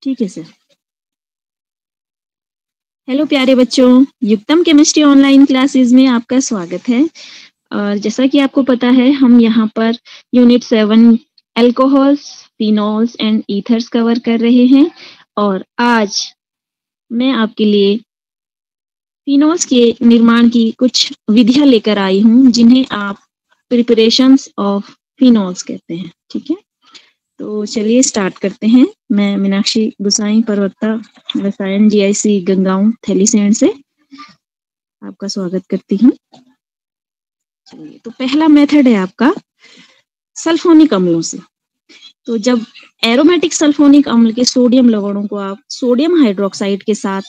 ठीक है sir. Hello प्यारे बच्चों, युक्तम केमिस्ट्री ऑनलाइन क्लासेस में आपका स्वागत है। और जैसा कि आपको पता है, हम यहाँ per unit 7 alcohols, phenols and ethers cover कर रहे हैं। और आज मैं आपके लिए फिनॉल्स के निर्माण की कुछ विधियां लेकर आई हूँ, जिन्हें आप प्रिपरेशंस ऑफ फिनॉल्स कहते हैं। ठीक है, तो चलिए स्टार्ट करते हैं। मैं मीनाक्षी गुसाई, प्रवक्ता रसायन जीआईसी गंगाऊं थैलीसैंड से आपका स्वागत करती हूँ। चलिए, तो पहला मेथड है आपका सल्फोनिक अम्लों से। तो जब एरोमेटिक सल्फोनिक अम्ल के सोडियम लवणों को आप सोडियम हाइड्रोक्साइड के साथ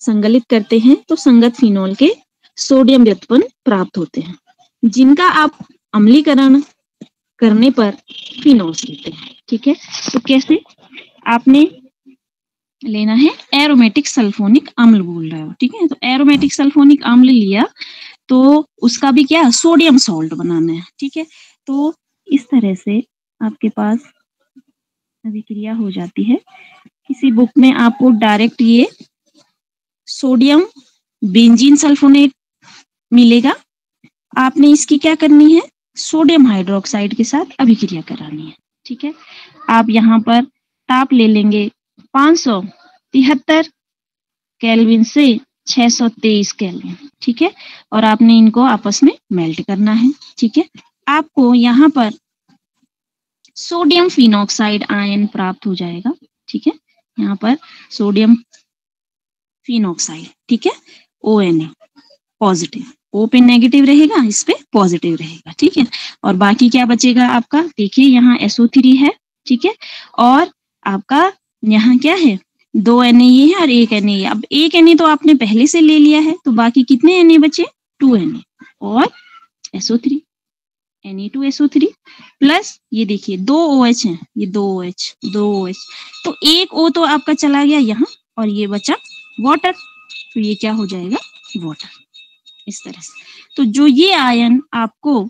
संगलित करते हैं, तो संगत फिनॉल के सोडियम व्युत्पन्न प्राप्त होते हैं, जिनका आप अम्लीकरण करने पर फिनॉल्स लेते हैं। ठीक है, तो कैसे? आपने लेना है एरोमेटिक सल्फोनिक अम्ल बोल रहा है। ठीक है, तो एरोमेटिक सल्फोनिक अम्ल लिया तो उसका भी क्या सोडियम सॉल्ट बनाना है। ठीक है, तो इस तरह से आपके पास अभिक्रिया हो जाती है। किसी बुक में आपको डायरेक्ट ये सोडियम बेंजीन सल्फोनेट मिलेगा। आपने इसकी क्या करनी है, सोडियम हाइड्रोक्साइड के साथ अभिक्रिया करानी है। ठीक है, आप यहाँ पर ताप ले लेंगे 573 केल्विन से 623 केल्विन। ठीक है, और आपने इनको आपस में मेल्ट करना है। ठीक है, आपको यहाँ पर सोडियम फिनॉक्साइड आयन प्राप्त हो जाएगा। ठीक है, यहाँ पर सोडियम फिनॉक्साइड, ठीक है, ONA पॉजिटिव, O पे नेगेटिव रहेगा, इस पे पॉजिटिव रहेगा। ठीक है, और बाकी क्या बचेगा आपका, देखिए यहाँ SO3 है। ठीक है, और आपका यहाँ क्या है, 2 Na है और 1 Na है। अब 1 Na तो आपने पहले से ले लिया है, तो बाकी कितने Na बचे, 2 Na और SO3, Na2SO3 प्लस ये देखिए 2 OH है, ये 2 OH, तो एक O तो आपका चला गया यहाँ और ये बचा वाटर, तो ये क्या हो जाएगा, वाटर, इस तरह से। तो जो ये आयन आपको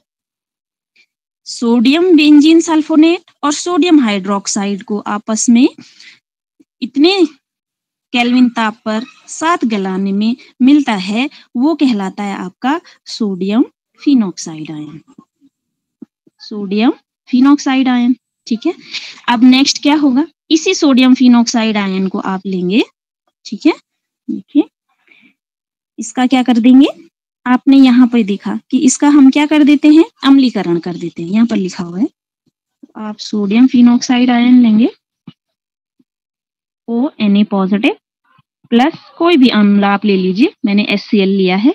सोडियम बेंजीन सल्फोनेट और सोडियम हाइड्रोक्साइड को आपस में इतने केल्विन ताप पर साथ गलाने में मिलता है, वो कहलाता है आपका sodium phenoxide ion, sodium phenoxide ion. ठीक है, अब नेक्स्ट क्या होगा, इसी सोडियम फिनॉक्साइड आयन को आप लेंगे। ठीक है, देखिए इसका क्या कर देंगे, आपने यहाँ पर देखा कि इसका हम क्या कर देते हैं, अम्लीकरण कर देते हैं, यहाँ पर लिखा हुआ है। आप सोडियम फिनॉक्साइड आयन लेंगे, ONA पॉजिटिव प्लस कोई भी अम्ल आप ले लीजिए, मैंने HCl लिया है,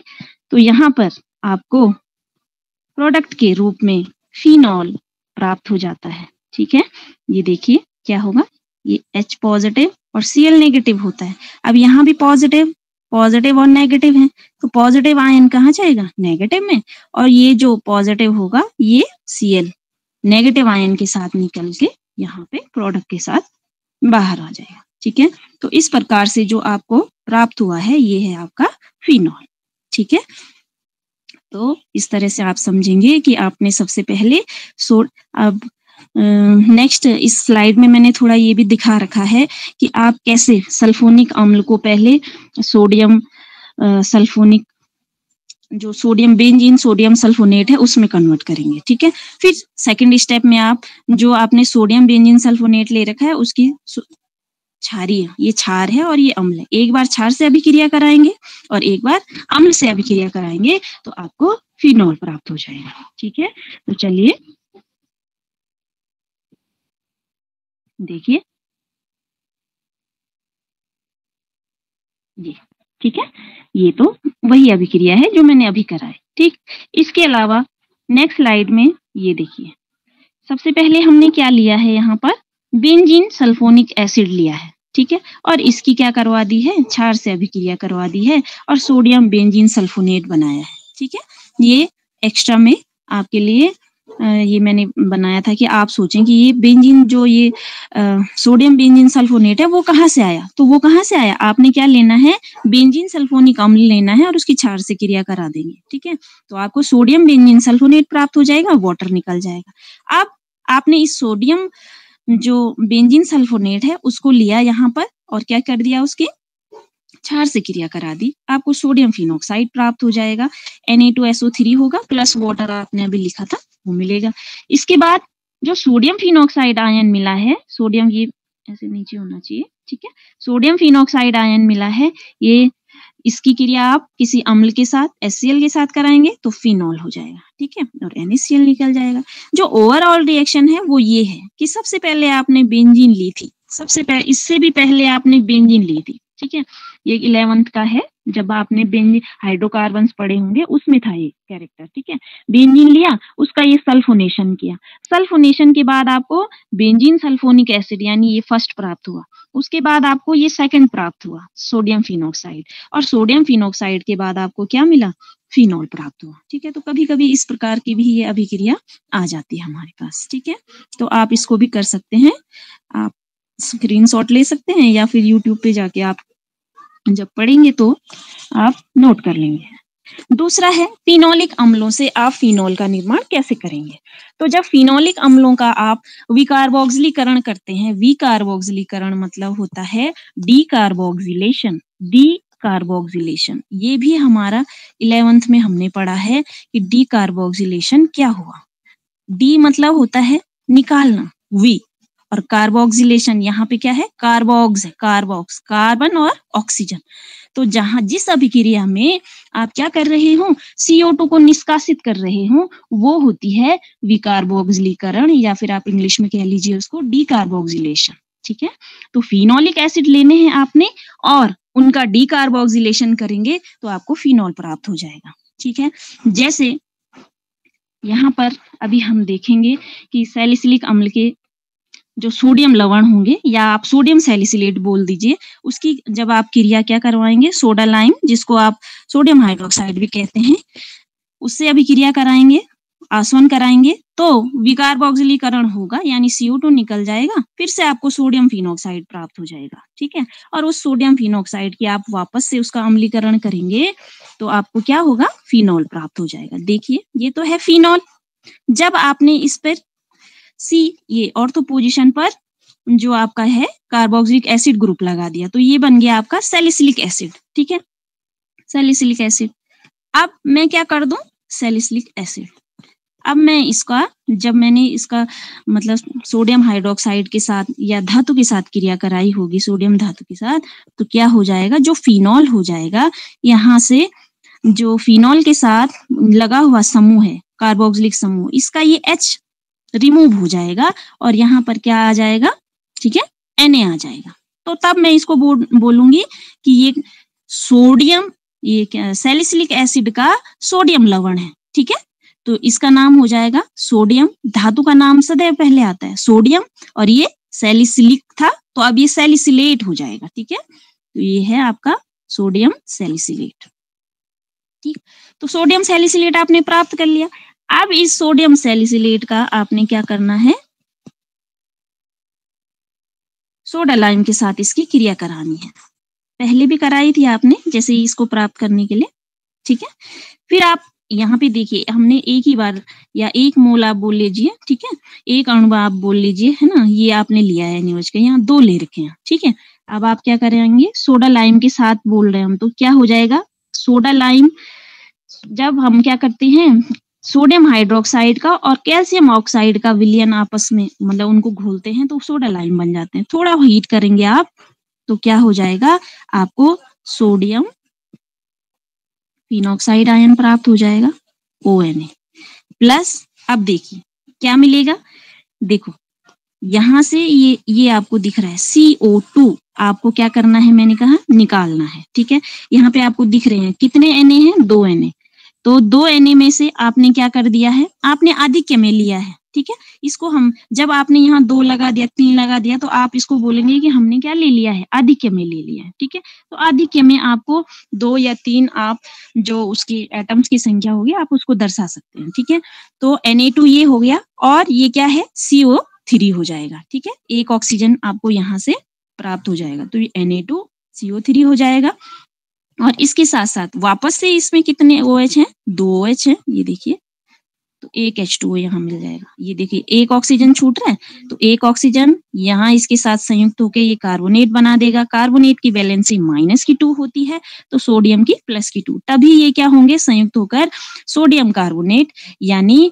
तो यहाँ पर आपको प्रोडक्ट के रूप में फिनॉल प्राप्त हो जाता है। ठीक है, ये देखिए क्या होगा, ये H पॉजिटिव और Cl नेगेटिव होता है। अब यहाँ भी पॉजिटिव और नेगेटिव है, तो पॉजिटिव आयन कहाँ जाएगा, नेगेटिव में, और ये जो पॉजिटिव होगा ये Cl नेगेटिव आयन के साथ निकल के यहाँ पे प्रोडक्ट के साथ बाहर आ जाएगा। ठीक है, तो इस प्रकार से जो आपको प्राप्त हुआ है, ये है आपका फिनॉल। ठीक है, तो इस तरह से आप समझेंगे कि आपने सबसे पहले अब नेक्स्ट इस स्लाइड में मैंने थोड़ा ये भी दिखा रखा है कि आप कैसे सल्फोनिक अम्ल को पहले सोडियम सल्फोनिक, जो सोडियम बेंजीन सोडियम सल्फोनेट है, उसमें कन्वर्ट करेंगे। ठीक है, फिर सेकंड स्टेप में आप जो आपने सोडियम बेंजीन सल्फोनेट ले रखा है, उसकी क्षारीय, ये क्षार है और ये अम्ल है, एक बार क्षार से अभिक्रिया कराएंगे और एक बार अम्ल से अभिक्रिया कराएंगे, तो आपको फिनॉल प्राप्त हो जाएगा। ठीक है, तो चलिए देखिए ये, ठीक है, ये तो वही अभिक्रिया है जो मैंने अभी कराई। ठीक, इसके अलावा नेक्स्ट स्लाइड में ये देखिए, सबसे पहले हमने क्या लिया है, यहाँ पर बेंजीन सल्फोनिक एसिड लिया है। ठीक है, और इसकी क्या करवा दी है, क्षार से अभिक्रिया करवा दी है और सोडियम बेंजीन सल्फोनेट बनाया है। ठीक है, ये एक्स्ट्रा में आपके लिए ये मैंने बनाया था कि आप सोचें कि ये बेंजीन, जो ये सोडियम बेंजीन सल्फोनेट है, वो कहाँ से आया, तो वो कहाँ से आया, आपने क्या लेना है, बेंजीन सल्फोनिक अम्ल लेना है और उसकी क्षार से क्रिया करा देंगे। ठीक है, तो आपको सोडियम बेंजीन सल्फोनेट प्राप्त हो जाएगा, वाटर निकल जाएगा। अब आपने इस सोडियम जो बेंजीन सल्फोनेट है उसको लिया यहाँ पर और क्या कर दिया, उसके क्षार से क्रिया करा दी, आपको सोडियम फिनॉक्साइड प्राप्त हो जाएगा। Na2SO3 होगा प्लस वाटर आपने अभी लिखा था वो मिलेगा। इसके बाद जो सोडियम फिनॉक्साइड आयन मिला है, सोडियम ये ऐसे नीचे होना चाहिए, ठीक है, सोडियम फिनॉक्साइड आयन मिला है, ये इसकी क्रिया आप किसी अम्ल के साथ HCl के साथ कराएंगे तो फिनॉल हो जाएगा, ठीक है, और NaCl निकल जाएगा। जो ओवरऑल रिएक्शन है वो ये है कि सबसे पहले आपने बेंजीन ली थी, सबसे पहले इससे भी पहले आपने बेंजीन ली थी, ठीक है, ये 11th का है, जब आपने बेंजीन हाइड्रोकार्बन्स पढ़े होंगे उसमें था ये कैरेक्टर, ठीक है। बेंजीन लिया, उसका ये सल्फोनेशन किया, सल्फोनेशन के बाद आपको बेंजीन सल्फोनिक एसिड यानी ये फर्स्ट प्राप्त हुआ, उसके बाद आपको ये सेकंड प्राप्त हुआ सोडियम फिनॉक्साइड, और सोडियम फिनॉक्साइड के बाद आपको क्या मिला, फिनॉल प्राप्त हुआ, ठीक है। तो कभी कभी इस प्रकार की भी ये अभिक्रिया आ जाती है हमारे पास, ठीक है। तो आप इसको भी कर सकते हैं, आप स्क्रीनशॉट ले सकते हैं या फिर यूट्यूब पे जाके आप जब पढ़ेंगे तो आप नोट कर लेंगे। दूसरा है फिनोलिक अम्लों से आप फिनॉल का निर्माण कैसे करेंगे। तो जब फिनोलिक अम्लों का आप विकार्बोक्सिलीकरण करते हैं, विकार्बोक्सिलीकरण मतलब होता है डीकार्बोक्सिलेशन, डीकार्बोक्सिलेशन ये भी हमारा 11th में हमने पढ़ा है कि डीकार्बोक्सिलेशन क्या हुआ। डी मतलब होता है निकालना, वी, और कार्बोक्सिलेशन यहाँ पे क्या है, कार्बोक्स है, कार्बोक्स कार्बन और ऑक्सीजन। तो जहां जिस अभिक्रिया में आप क्या कर रहे हो, CO2 को निष्कासित कर रहे हो, वो होती है विकार्बोक्सिलीकरण, या फिर आप इंग्लिश में कह लीजिए उसको डीकार्बोक्सिलेशन, ठीक है। तो फिनोलिक एसिड लेने हैं आपने और उनका डीकार्बोक्सिलेशन करेंगे तो आपको फिनॉल प्राप्त हो जाएगा, ठीक है। जैसे यहाँ पर अभी हम देखेंगे कि सैलिसिलिक अम्ल के जो सोडियम लवण होंगे, या आप सोडियम सैलिसिलेट बोल दीजिए, उसकी जब आप क्रिया क्या करवाएंगे, सोडा लाइम जिसको आप सोडियम हाइड्रोक्साइड भी कहते हैं, उससे अभी क्रिया कराएंगे, आसवन कराएंगे तो विकार्बोक्सिलीकरण होगा, यानी CO2 निकल जाएगा, फिर से आपको सोडियम फिनॉक्साइड प्राप्त हो जाएगा, ठीक है। और उस सोडियम फिनॉक्साइड की आप वापस से उसका अम्लीकरण करेंगे तो आपको क्या होगा, फिनॉल प्राप्त हो जाएगा। देखिए ये तो है फिनॉल। जब आपने इस पर सी ये ऑर्थो पोजीशन पर जो आपका है कार्बोक्सिलिक एसिड ग्रुप लगा दिया तो ये बन गया आपका सैलिसिलिक एसिड, ठीक है, सैलिसिलिक एसिड। अब मैं क्या कर दूं, सैलिसिलिक एसिड, अब मैं इसका, जब मैंने इसका मतलब सोडियम हाइड्रोक्साइड के साथ या धातु के साथ क्रिया कराई होगी, सोडियम धातु के साथ, तो क्या हो जाएगा, जो फिनॉल हो जाएगा, यहाँ से जो फिनॉल के साथ लगा हुआ समूह है कार्बोक्सिलिक समूह, इसका ये H रिमूव हो जाएगा और यहाँ पर क्या आ जाएगा, ठीक है, Na आ जाएगा। तो तब मैं इसको बोलूंगी कि ये सोडियम, ये क्या सैलिसिलिक एसिड का सोडियम लवण है, ठीक है। तो इसका नाम हो जाएगा सोडियम, धातु का नाम सदैव पहले आता है सोडियम, और ये सैलिसिलिक था तो अब ये सैलिसिलेट हो जाएगा, ठीक है। तो ये है आपका सोडियम सैलिसिलेट, ठीक। तो सोडियम सैलिसिलेट आपने प्राप्त कर लिया। अब इस सोडियम सैलिसिलेट का आपने क्या करना है, सोडा लाइम के साथ इसकी क्रिया करानी है, पहले भी कराई थी आपने जैसे ही इसको प्राप्त करने के लिए, ठीक है। फिर आप यहाँ पे देखिए, हमने एक ही बार या 1 मोल आप बोल लीजिए, ठीक है, 1 अणु आप बोल लीजिए, है ना, ये आपने लिया है न्यूज के, यहाँ 2 ले रखे हैं, ठीक है। अब आप क्या करेंगे, सोडा लाइम के साथ बोल रहे हैं हम, तो क्या हो जाएगा, सोडा लाइम, जब हम क्या करते हैं सोडियम हाइड्रोक्साइड का और कैल्शियम ऑक्साइड का विलयन आपस में मतलब उनको घोलते हैं तो सोडा लाइम बन जाते हैं। थोड़ा हीट करेंगे आप तो क्या हो जाएगा, आपको सोडियम फिनॉक्साइड आयन प्राप्त हो जाएगा, ONA प्लस। अब देखिए क्या मिलेगा, देखो यहां से ये आपको दिख रहा है CO2, आपको क्या करना है, मैंने कहा निकालना है, ठीक है। यहाँ पे आपको दिख रहे हैं कितने Na हैं, 2 Na, तो 2 Na में से आपने क्या कर दिया है, आपने आधिक्य में लिया है, ठीक है। इसको हम, जब आपने यहाँ 2 लगा दिया, 3 लगा दिया, तो आप इसको बोलेंगे कि हमने क्या ले लिया है, आधिक्य में ले लिया है, ठीक है। तो आधिक्य में आपको 2 या 3 आप जो उसकी एटम्स की संख्या होगी आप उसको दर्शा सकते हैं, ठीक है। तो Na2 ये हो गया और ये क्या है, CO3 हो जाएगा, ठीक है। एक ऑक्सीजन आपको यहाँ से प्राप्त हो जाएगा, तो ये Na2 CO3 हो जाएगा। और इसके साथ साथ वापस से इसमें कितने OH हैं, 2 OH हैं, ये देखिए तो एक H2O यहाँ मिल जाएगा। ये देखिए एक ऑक्सीजन छूट रहा है तो एक ऑक्सीजन यहाँ इसके साथ संयुक्त होकर ये कार्बोनेट बना देगा। कार्बोनेट की वैलेंसी -2 होती है तो सोडियम की +2, तभी ये क्या होंगे, संयुक्त होकर सोडियम कार्बोनेट। यानी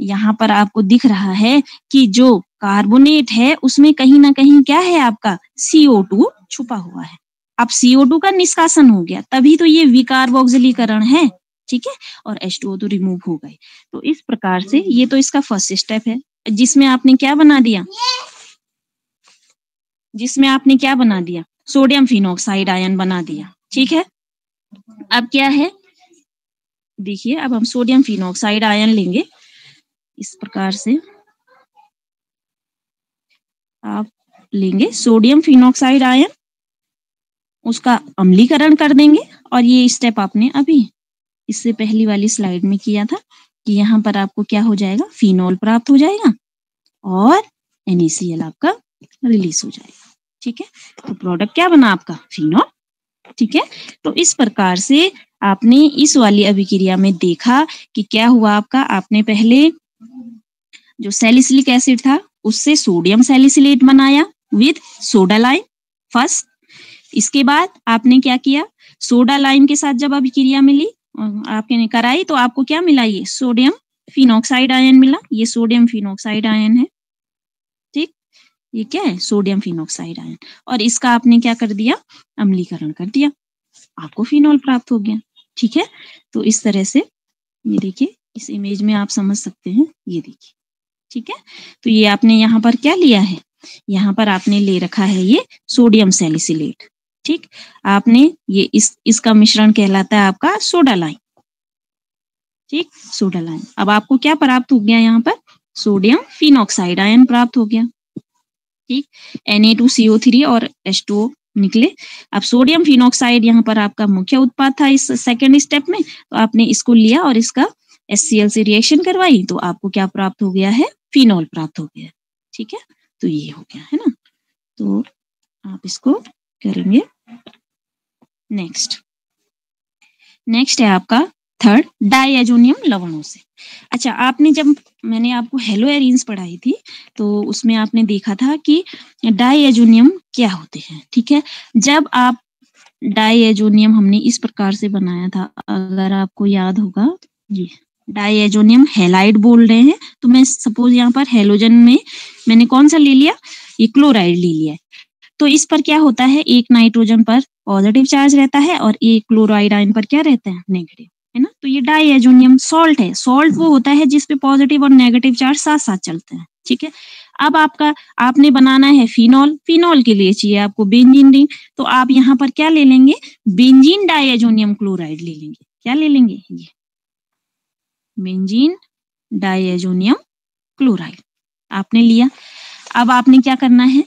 यहाँ पर आपको दिख रहा है कि जो कार्बोनेट है उसमें कहीं ना कहीं क्या है, आपका CO2 छुपा हुआ है। अब CO2 का निष्कासन हो गया, तभी तो ये विकार्बोक्सिलीकरण है, ठीक है, और H2O तो रिमूव हो गए। तो इस प्रकार से ये तो इसका फर्स्ट स्टेप है, जिसमें आपने क्या बना दिया, सोडियम फिनॉक्साइड आयन बना दिया, ठीक है। अब क्या है, देखिए अब हम सोडियम फिनॉक्साइड आयन लेंगे। इस प्रकार से आप लेंगे सोडियम फिनॉक्साइड आयन, उसका अम्लीकरण कर देंगे। और ये स्टेप आपने अभी इससे पहली वाली स्लाइड में किया था कि यहाँ पर आपको क्या हो जाएगा, फिनॉल प्राप्त हो जाएगा और NaCl आपका रिलीज हो जाएगा, ठीक है। तो प्रोडक्ट क्या बना आपका, फिनॉल, ठीक है। तो इस प्रकार से आपने इस वाली अभिक्रिया में देखा कि क्या हुआ आपका, आपने पहले जो सैलिसिलिक एसिड था उससे सोडियम सैलिसिलेट बनाया विद सोडा लाइम फर्स्ट। इसके बाद आपने क्या किया, सोडा लाइम के साथ जब अभिक्रिया मिली आपने कराई तो आपको क्या मिला, ये सोडियम फिनॉक्साइड आयन मिला। ये सोडियम फिनॉक्साइड आयन है, ठीक, ये क्या है, सोडियम फिनॉक्साइड आयन। और इसका आपने क्या कर दिया, अम्लीकरण कर दिया, आपको फिनॉल प्राप्त हो गया, ठीक है। तो इस तरह से ये देखिए इस इमेज में आप समझ सकते हैं, ये देखिए, ठीक है। तो ये आपने यहाँ पर क्या लिया है, यहाँ पर आपने ले रखा है ये सोडियम सैलिसिलेट, ठीक। आपने ये इसका मिश्रण कहलाता है आपका सोडा लाइम, ठीक, सोडा लाइम। अब आपको क्या प्राप्त हो गया, यहाँ पर सोडियम फिनॉक्साइड आयन प्राप्त हो गया, ठीक। Na2CO3 और H2O निकले। अब सोडियम फिनॉक्साइड यहाँ पर आपका मुख्य उत्पाद था इस सेकेंड स्टेप में, तो आपने इसको लिया और इसका HCl से रिएक्शन करवाई तो आपको क्या प्राप्त हो गया है, फिनॉल प्राप्त हो गया, ठीक है। तो ये हो गया है ना। तो आप इसको करेंगे। नेक्स्ट है आपका थर्ड, डायएजोनियम लवणों से। अच्छा, आपने जब मैंने आपको हेलो एरीन्स पढ़ाई थी तो उसमें आपने देखा था कि डायएजोनियम क्या होते हैं, ठीक है। जब आप डायएजोनियम हमने इस प्रकार से बनाया था, अगर आपको याद होगा, ये डायएजोनियम हैलाइड बोल रहे हैं, तो मैं सपोज यहाँ पर हेलोजन में मैंने कौन सा ले लिया, ये क्लोराइड ले लिया। तो इस पर क्या होता है, एक नाइट्रोजन पर पॉजिटिव चार्ज रहता है और एक क्लोराइड आयन पर क्या रहता है, नेगेटिव, है ना। तो ये डायएजोनियम सॉल्ट है। सॉल्ट वो होता है जिसपे पॉजिटिव और नेगेटिव चार्ज साथ साथ चलते हैं, ठीक है। अब आपने बनाना है फिनॉल। फिनॉल के लिए चाहिए आपको बेंजीन रिंग, तो आप यहाँ पर क्या ले लेंगे, बेंजीन डायएजोनियम क्लोराइड ले लेंगे। क्या ले लेंगे, ये बेंजीन डायएजोनियम क्लोराइड आपने लिया। अब आपने क्या करना है,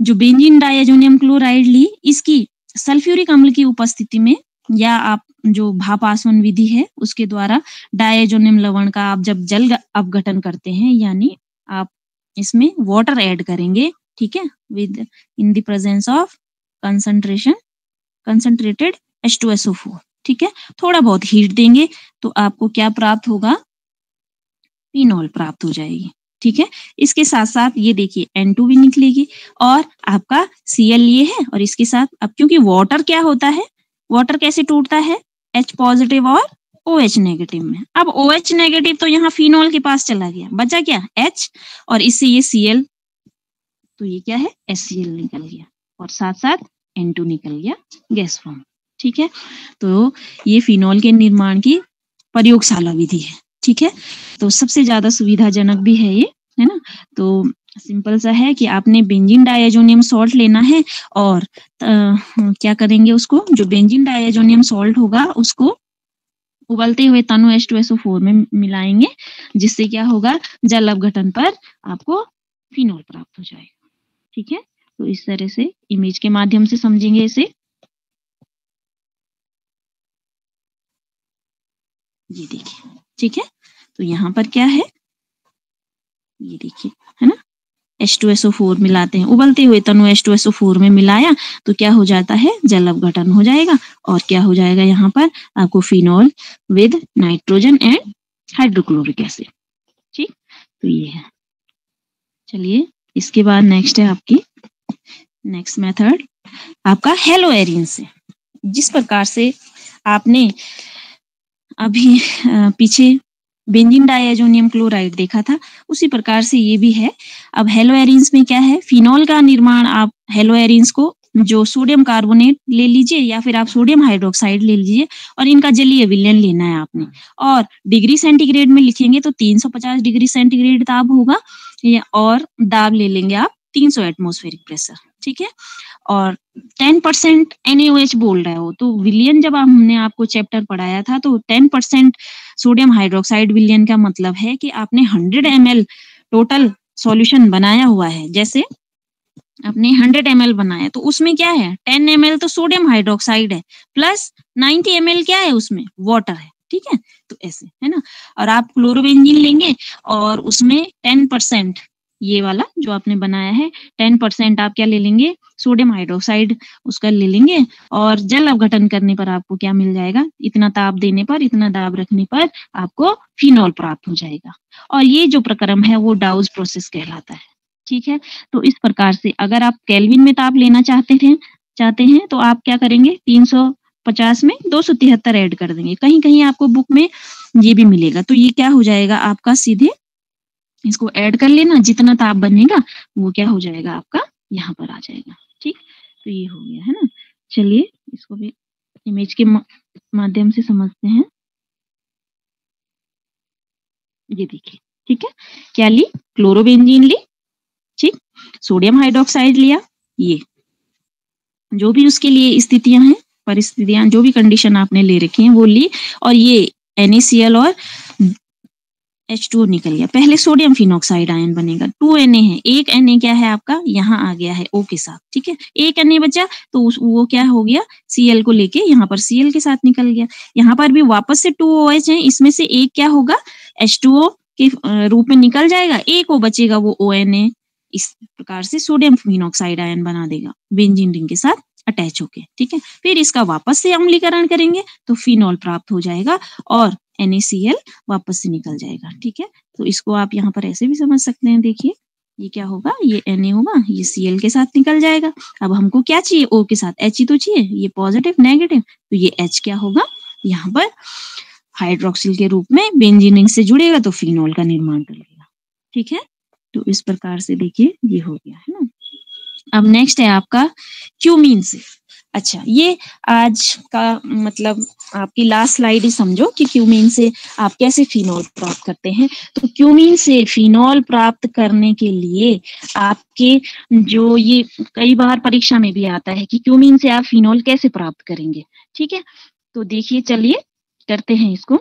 जो बेंजीन डायएजोनियम क्लोराइड ली, इसकी सल्फ्यूरिक अम्ल की उपस्थिति में या आप जो भाप आसवन विधि है उसके द्वारा डायएजोनियम लवण का आप जब जल अपघटन करते हैं, यानी आप इसमें वाटर ऐड करेंगे, ठीक है, with in the presence of concentrated H2SO4, ठीक है। थोड़ा बहुत हीट देंगे तो आपको क्या प्राप्त होगा, फिनॉल प्राप्त हो जाएगी, ठीक है। इसके साथ साथ ये देखिए N2 भी निकलेगी और आपका Cl ये है, और इसके साथ अब क्योंकि वाटर क्या होता है, वाटर कैसे टूटता है, H पॉजिटिव और OH नेगेटिव में। अब OH नेगेटिव तो यहाँ फिनॉल के पास चला गया, बचा क्या H, और इससे ये Cl, तो ये क्या है HCl निकल गया और साथ साथ N2 निकल गया गैस फॉर्म, ठीक है। तो ये फिनॉल के निर्माण की प्रयोगशाला विधि है, ठीक है। तो सबसे ज्यादा सुविधाजनक भी है ये, है ना। तो सिंपल सा है कि आपने बेंजीन डायएजोनियम सॉल्ट लेना है और क्या करेंगे, उसको जो बेंजीन डायएजोनियम सॉल्ट होगा उसको उबलते हुए तनु H2SO4 में मिलाएंगे, जिससे क्या होगा, जल अपघटन पर आपको फिनॉल प्राप्त हो जाएगा, ठीक है। तो इस तरह से इमेज के माध्यम से समझेंगे इसे। ये देखिए, ठीक है। तो यहाँ पर क्या है, ये देखिए, है ना, H2SO4 मिलाते हैं, उबलते हुए तनु H2SO4 में मिलाया तो क्या हो जाता है, जल अपघटन हो जाएगा और क्या हो जाएगा, यहाँ पर आपको phenol with nitrogen and hydrochloric acid. ठीक, तो ये है। चलिए इसके बाद नेक्स्ट है आपकी नेक्स्ट मेथड आपका हेलोएरिन से। जिस प्रकार से आपने अभी पीछे बेंजीन डाइएजोनियम क्लोराइड देखा था, उसी प्रकार से ये भी है। अब हेलोएरिन्स में क्या है, फिनॉल का निर्माण आप हेलोएरिन्स को जो सोडियम कार्बोनेट ले लीजिए या फिर आप सोडियम हाइड्रोक्साइड ले लीजिए और इनका जलीय विलयन लेना है आपने। और डिग्री सेंटीग्रेड में लिखेंगे तो 350 डिग्री सेंटीग्रेड ताप होगा और दाब ले लेंगे आप 300 एटमॉस्फेरिक प्रेशर। ठीक है, और 10% NaOH बोल रहे हो तो विलयन जब हमने आपको चैप्टर पढ़ाया था तो 10% सोडियम हाइड्रोक्साइड विलयन का मतलब है कि आपने 100 ml टोटल सॉल्यूशन बनाया हुआ है। जैसे आपने 100 ml बनाया तो उसमें क्या है, 10 ml तो सोडियम हाइड्रोक्साइड है प्लस 90 ml क्या है उसमें वाटर है। ठीक है, तो ऐसे है ना। और आप क्लोरोबेंजीन लेंगे और उसमें 10% ये वाला जो आपने बनाया है 10% आप क्या ले लेंगे, सोडियम हाइड्रोक्साइड उसका ले लेंगे और जल अपघटन करने पर आपको क्या मिल जाएगा, इतना ताप देने पर, इतना दाब रखने पर आपको फिनॉल प्राप्त हो जाएगा। और ये जो प्रक्रम है वो डाउज प्रोसेस कहलाता है। ठीक है, तो इस प्रकार से अगर आप केल्विन में ताप लेना चाहते हैं तो आप क्या करेंगे, 350 में 273 ऐड कर देंगे। कहीं कहीं आपको बुक में ये भी मिलेगा, तो ये क्या हो जाएगा आपका, सीधे इसको ऐड कर लेना, जितना ताप बनेगा वो क्या हो जाएगा आपका यहाँ पर आ जाएगा। ठीक, तो ये हो गया है ना। चलिए इसको भी इमेज के माध्यम से समझते हैं। ये देखिए, ठीक है, क्या ली, क्लोरोबेंजीन ली, ठीक, सोडियम हाइड्रोक्साइड लिया, ये जो भी उसके लिए स्थितियां हैं, परिस्थितियां, जो भी कंडीशन आपने ले रखी हैं वो ली, और ये NaCl और H2O निकल गया। पहले सोडियम फिनॉक्साइड आयन बनेगा, 2 Na है, एक Na क्या है आपका यहाँ आ गया है O के साथ। ठीक है, एक Na बचा तो वो क्या हो गया, Cl को लेके यहाँ पर Cl के साथ निकल गया। यहाँ पर भी वापस से 2 OH है, इसमें से एक क्या होगा, H2O के रूप में निकल जाएगा, एक O बचेगा वो ONA। इस प्रकार से सोडियम फिनॉक्साइड आयन बना देगा बेंजीन रिंग के साथ अटैच होके। ठीक है, फिर इसका वापस से अम्लीकरण करेंगे तो फिनॉल प्राप्त हो जाएगा और NaCl वापस से निकल जाएगा। ठीक है, तो इसको आप यहाँ पर ऐसे भी समझ सकते हैं। देखिए ये क्या होगा, ये Na होगा, ये Cl के साथ निकल जाएगा। अब हमको क्या चाहिए, O के साथ H ही तो चाहिए, ये पॉजिटिव नेगेटिव, तो ये H क्या होगा, यहाँ पर हाइड्रोक्सिल के रूप में बेंजीन रिंग से जुड़ेगा तो फिनॉल का निर्माण करेगा। ठीक है, तो इस प्रकार से देखिए ये हो गया है ना। अब नेक्स्ट है आपका क्यूमीन से। अच्छा, ये आज का मतलब आपकी लास्ट स्लाइड ही समझो कि क्यूमीन से आप कैसे फिनॉल प्राप्त करते हैं। तो क्यूमीन से फिनॉल प्राप्त करने के लिए आपके जो ये कई बार परीक्षा में भी आता है कि क्यूमीन से आप फिनॉल कैसे प्राप्त करेंगे। ठीक है, तो देखिए चलिए करते हैं इसको।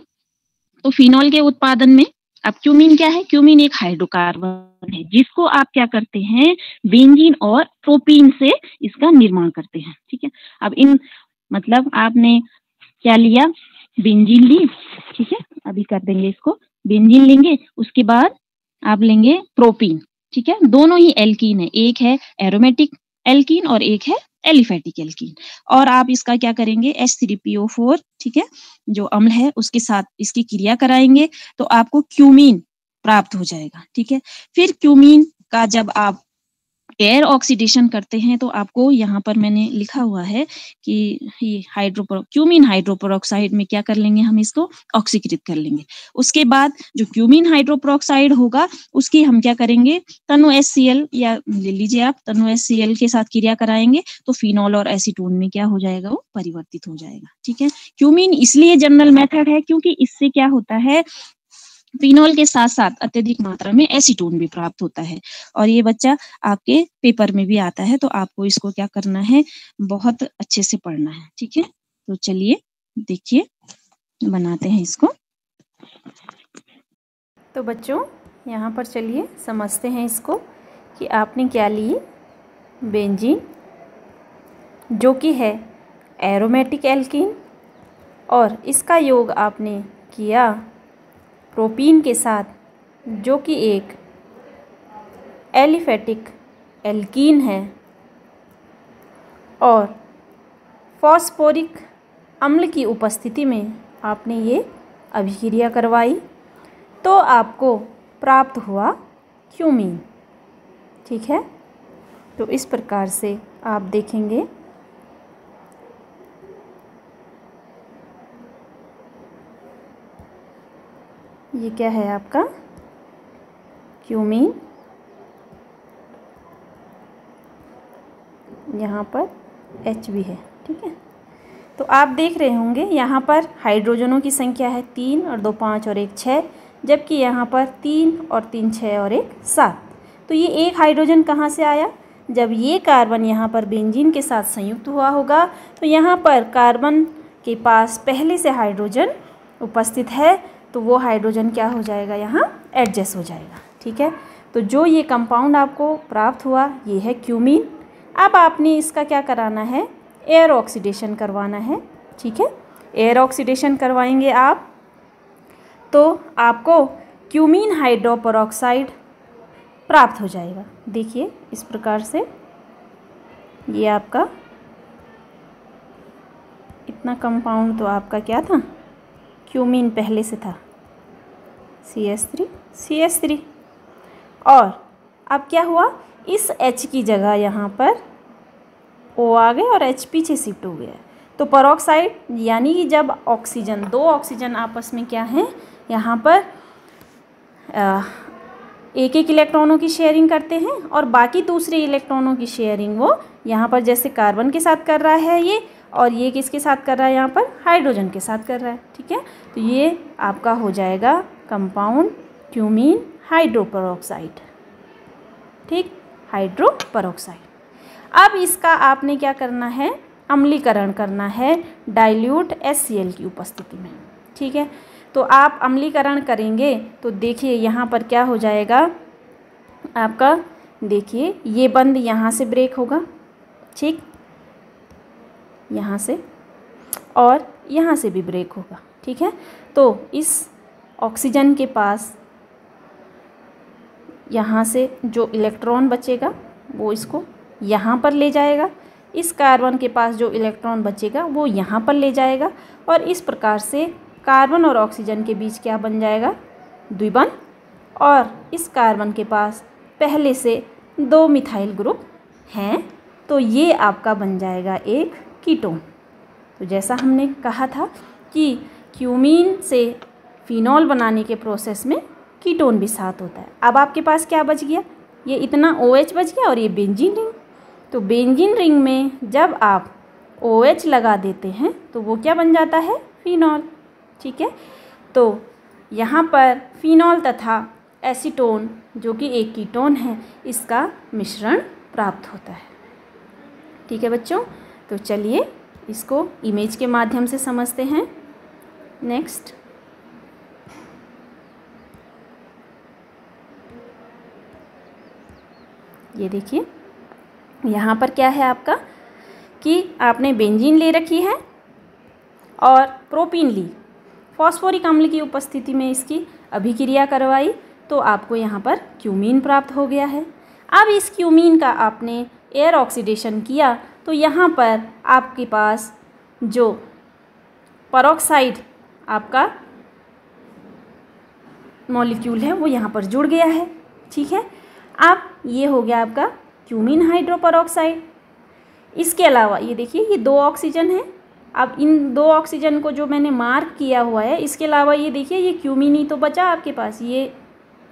तो फिनॉल के उत्पादन में अब क्यूमीन क्या है, क्यूमीन एक हाइड्रोकार्बन है जिसको आप क्या करते हैं, बेंजीन और प्रोपीन से इसका निर्माण करते हैं। ठीक है, अब इन मतलब आपने क्या लिया, बेंजीन ली। ठीक है, अभी कर देंगे इसको, बेंजीन लेंगे, उसके बाद आप लेंगे प्रोपीन। ठीक है, दोनों ही एल्कीन है, एक है एरोमेटिक एल्कीन और एक है एलिफेटिक एल्कीन। और आप इसका क्या करेंगे, H3PO4 ठीक है जो अम्ल है उसके साथ इसकी क्रिया कराएंगे तो आपको क्यूमीन प्राप्त हो जाएगा। ठीक है, फिर क्यूमीन का जब आप एयर ऑक्सीडेशन करते हैं तो आपको यहाँ पर मैंने लिखा हुआ है कि ये क्यूमीन हाइड्रोपेरोक्साइड में क्या कर लेंगे, हम इसको ऑक्सीकृत कर लेंगे। उसके बाद जो क्यूमीन हाइड्रोपेरोक्साइड होगा उसकी हम क्या करेंगे, तनु HCl या ले लीजिए आप, तनु HCl के साथ क्रिया कराएंगे तो फिनॉल और एसीटोन में क्या हो जाएगा, वो परिवर्तित हो जाएगा। ठीक है, क्यूमीन इसलिए जनरल मेथड है क्योंकि इससे क्या होता है, फिनॉल के साथ साथ अत्यधिक मात्रा में एसीटोन भी प्राप्त होता है। और ये बच्चा आपके पेपर में भी आता है तो आपको इसको क्या करना है, बहुत अच्छे से पढ़ना है। ठीक है, तो चलिए देखिए बनाते हैं इसको। तो बच्चों यहाँ पर चलिए समझते हैं इसको कि आपने क्या ली, बेंजीन जो कि है एरोमेटिक एल्कीन और इसका योग आपने किया प्रोपीन के साथ जो कि एक एलिफेटिक एल्कीन है, और फॉस्फोरिक अम्ल की उपस्थिति में आपने ये अभिक्रिया करवाई तो आपको प्राप्त हुआ क्यूमीन। ठीक है, तो इस प्रकार से आप देखेंगे ये क्या है आपका क्यूमीन, यहाँ पर H भी है। ठीक है, तो आप देख रहे होंगे यहाँ पर हाइड्रोजनों की संख्या है 3 और 2 5 और 1 6, जबकि यहाँ पर 3 और 3 6 और 1 7। तो ये एक हाइड्रोजन कहाँ से आया? जब ये कार्बन यहाँ पर बेंजीन के साथ संयुक्त हुआ होगा तो यहाँ पर कार्बन के पास पहले से हाइड्रोजन उपस्थित है, तो वो हाइड्रोजन क्या हो जाएगा, यहाँ एडजस्ट हो जाएगा। ठीक है, तो जो ये कंपाउंड आपको प्राप्त हुआ ये है क्यूमीन। अब आपने इसका क्या कराना है, एयर ऑक्सीडेशन करवाना है। ठीक है, एयर ऑक्सीडेशन करवाएंगे आप तो आपको क्यूमीन हाइड्रोपरऑक्साइड प्राप्त हो जाएगा। देखिए इस प्रकार से ये आपका इतना कंपाउंड तो आपका क्या था, क्यूमीन पहले से था CH3 और अब क्या हुआ, इस H की जगह यहाँ पर O आ गए और H पीछे शिफ्ट हो गया। तो परऑक्साइड यानी कि जब ऑक्सीजन, दो ऑक्सीजन आपस में क्या हैं, यहाँ पर एक एक इलेक्ट्रॉनों की शेयरिंग करते हैं और बाकी दूसरे इलेक्ट्रॉनों की शेयरिंग वो यहाँ पर जैसे कार्बन के साथ कर रहा है ये, और ये किसके साथ कर रहा है, यहाँ पर हाइड्रोजन के साथ कर रहा है। ठीक है, तो ये आपका हो जाएगा कंपाउंड क्यूमीन हाइड्रोपरऑक्साइड। ठीक, हाइड्रोपरऑक्साइड। अब इसका आपने क्या करना है, अम्लीकरण करना है डाइल्यूट HCl की उपस्थिति में। ठीक है, तो आप अम्लीकरण करेंगे तो देखिए यहाँ पर क्या हो जाएगा आपका, देखिए ये बंद यहाँ से ब्रेक होगा। ठीक, यहाँ से और यहाँ से भी ब्रेक होगा। ठीक है, तो इस ऑक्सीजन के पास यहाँ से जो इलेक्ट्रॉन बचेगा वो इसको यहाँ पर ले जाएगा, इस कार्बन के पास जो इलेक्ट्रॉन बचेगा वो यहाँ पर ले जाएगा, और इस प्रकार से कार्बन और ऑक्सीजन के बीच क्या बन जाएगा, द्विबंध। और इस कार्बन के पास पहले से 2 मिथाइल ग्रुप हैं, तो ये आपका बन जाएगा एक कीटोन। तो जैसा हमने कहा था कि क्यूमीन से फिनॉल बनाने के प्रोसेस में कीटोन भी साथ होता है। अब आपके पास क्या बच गया, ये इतना OH बच गया और ये बेंजीन रिंग। तो बेंजीन रिंग में जब आप OH लगा देते हैं तो वो क्या बन जाता है, फिनॉल। ठीक है, तो यहाँ पर फिनॉल तथा एसीटोन जो कि एक कीटोन है, इसका मिश्रण प्राप्त होता है। ठीक है बच्चों, तो चलिए इसको इमेज के माध्यम से समझते हैं। नेक्स्ट, ये देखिए यहाँ पर क्या है आपका कि आपने बेंजीन ले रखी है और प्रोपीन ली, फॉस्फोरिक अम्ल की उपस्थिति में इसकी अभिक्रिया करवाई, तो आपको यहाँ पर क्यूमीन प्राप्त हो गया है। अब इस क्यूमीन का आपने एयर ऑक्सीडेशन किया तो यहाँ पर आपके पास जो परऑक्साइड आपका मॉलिक्यूल है वो यहाँ पर जुड़ गया है। ठीक है, अब ये हो गया आपका क्यूमीन हाइड्रोपरऑक्साइड। इसके अलावा ये देखिए ये 2 ऑक्सीजन है। अब इन 2 ऑक्सीजन को जो मैंने मार्क किया हुआ है, इसके अलावा ये देखिए ये क्यूमीन ही तो बचा आपके पास, ये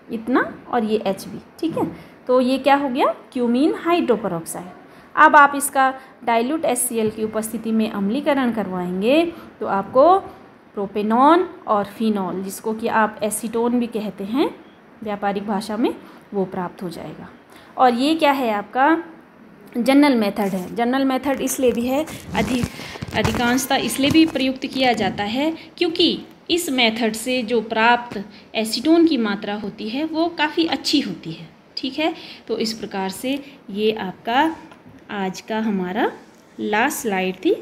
इतना और ये H भी। ठीक है, तो ये क्या हो गया, क्यूमीन हाइड्रोपरऑक्साइड। अब आप इसका डाइल्यूट HCl की उपस्थिति में अम्लीकरण करवाएंगे तो आपको प्रोपेनॉन और फिनॉल, जिसको कि आप एसीटोन भी कहते हैं व्यापारिक भाषा में, वो प्राप्त हो जाएगा। और ये क्या है आपका जनरल मेथड है। जनरल मेथड इसलिए भी है, अधिकांशतः इसलिए भी प्रयुक्त किया जाता है क्योंकि इस मेथड से जो प्राप्त एसीटोन की मात्रा होती है वो काफ़ी अच्छी होती है। ठीक है, तो इस प्रकार से ये आपका आज का हमारा लास्ट स्लाइड थी,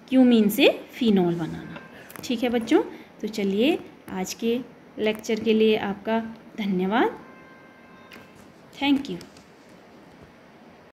क्यूमीन से फिनॉल बनाना। ठीक है बच्चों, तो चलिए आज के लेक्चर के लिए आपका धन्यवाद। Thank you.